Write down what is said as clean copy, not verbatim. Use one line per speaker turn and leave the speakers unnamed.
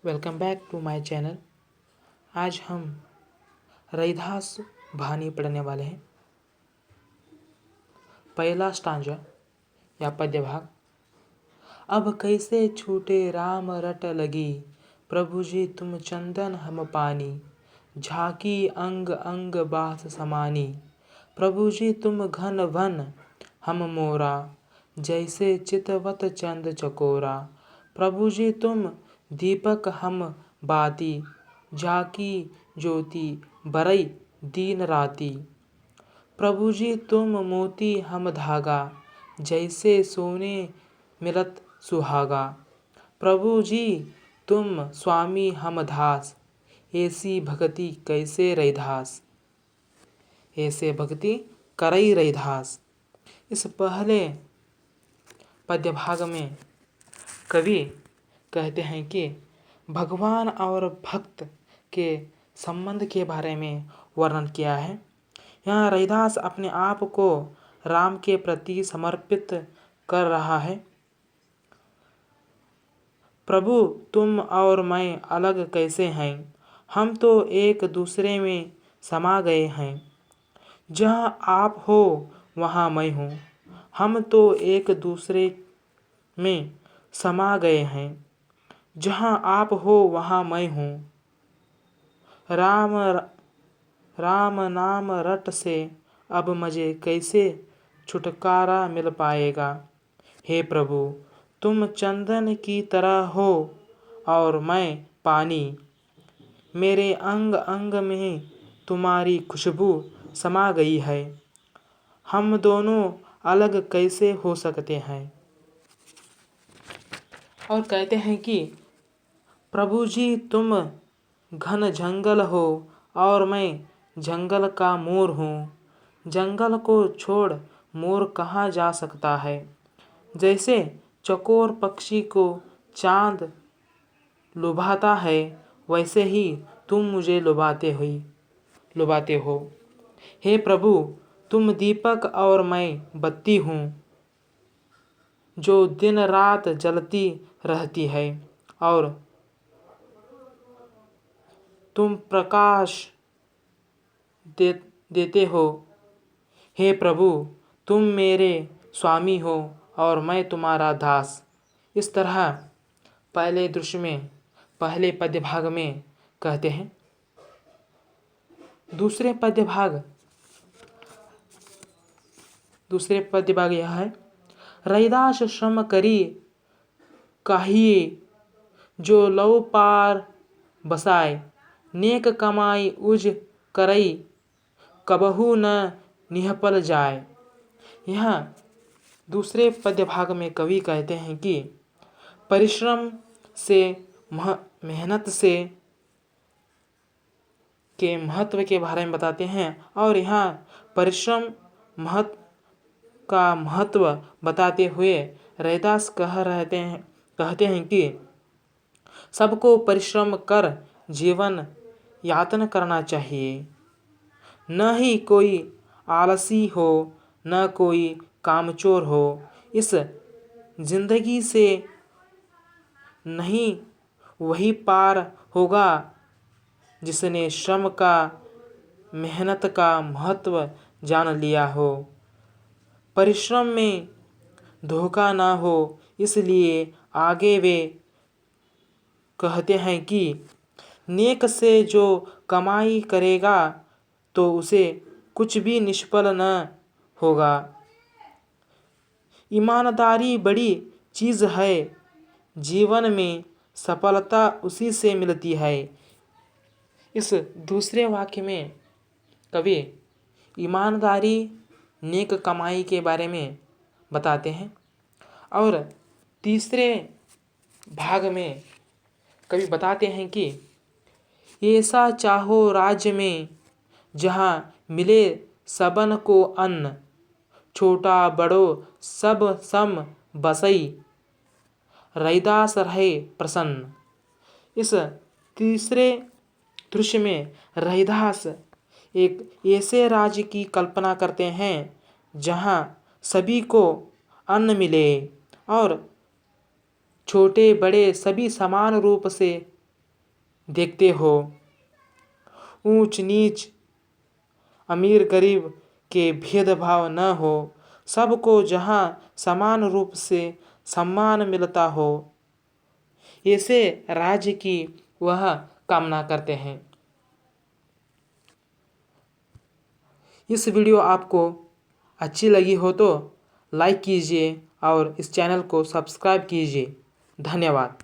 Welcome back to my channel. आज हम रैदास भानी पढ़ने वाले हैं। पहला स्टांजा या पद्य भाग। अब कैसे छूटे राम रट लगी, प्रभु जी तुम चंदन हम पानी, झाकी अंग अंग बास समानी, प्रभु जी तुम घन वन हम मोरा, जैसे चितवत चंद चकोरा, प्रभु जी तुम दीपक हम बाती, झाकी ज्योति बरई दीन राती, प्रभु जी तुम मोती हम धागा, जैसे सोने मिलत सुहागा, प्रभु जी तुम स्वामी हम दास, ऐसी भक्ति कैसे रैदास, ऐसे भक्ति करई रैदास। इस पहले पद्य भाग में कवि कहते हैं कि भगवान और भक्त के संबंध के बारे में वर्णन किया है। यहाँ रैदास अपने आप को राम के प्रति समर्पित कर रहा है। प्रभु तुम और मैं अलग कैसे हैं, हम तो एक दूसरे में समा गए हैं, जहाँ आप हो वहाँ मैं हूँ, हम तो एक दूसरे में समा गए हैं, जहाँ आप हो वहाँ मैं हूँ। राम राम नाम रट से अब मुझे कैसे छुटकारा मिल पाएगा। हे प्रभु तुम चंदन की तरह हो और मैं पानी, मेरे अंग अंग में तुम्हारी खुशबू समा गई है, हम दोनों अलग कैसे हो सकते हैं। और कहते हैं कि प्रभु जी तुम घन जंगल हो और मैं जंगल का मोर हूँ, जंगल को छोड़ मोर कहाँ जा सकता है, जैसे चकोर पक्षी को चांद लुभाता है, वैसे ही तुम मुझे लुभाते हो। हे प्रभु तुम दीपक और मैं बत्ती हूँ, जो दिन रात जलती रहती है, और तुम प्रकाश देते हो। हे प्रभु तुम मेरे स्वामी हो और मैं तुम्हारा दास। इस तरह पहले दृश्य में, पहले पद्य भाग में कहते हैं। दूसरे पद्य भाग यह है। रैदास श्रम करी काहिए, जो लौ पार बसाए, नेक कमाई उज करई, कबहू न निहपल जाए। यहाँ दूसरे पद्य भाग में कवि कहते हैं कि परिश्रम से, मेहनत से के महत्व के बारे में बताते हैं, और यहाँ परिश्रम का महत्व बताते हुए रैदास कहते हैं कि सबको परिश्रम कर जीवन यापन करना चाहिए, न ही कोई आलसी हो, न कोई कामचोर हो। इस जिंदगी से नहीं वही पार होगा जिसने श्रम का, मेहनत का महत्व जान लिया हो। परिश्रम में धोखा ना हो, इसलिए आगे वे कहते हैं कि नेक से जो कमाई करेगा तो उसे कुछ भी निष्फल न होगा। ईमानदारी बड़ी चीज़ है, जीवन में सफलता उसी से मिलती है। इस दूसरे वाक्य में कवि ईमानदारी, नेक कमाई के बारे में बताते हैं, और तीसरे भाग में कवि बताते हैं कि ऐसा चाहो राज्य में, जहाँ मिले सबन को अन्न, छोटा बड़ो सब सम बसई, रैदास रहे प्रसन्न। इस तीसरे दृश्य में रैदास एक ऐसे राज्य की कल्पना करते हैं जहाँ सभी को अन्न मिले और छोटे बड़े सभी समान रूप से देखते हो। ऊंच नीच अमीर गरीब के भेदभाव न हो, सबको जहां समान रूप से सम्मान मिलता हो, ऐसे राज्य की वह कामना करते हैं। इस वीडियो आपको अच्छी लगी हो तो लाइक कीजिए और इस चैनल को सब्सक्राइब कीजिए। धन्यवाद।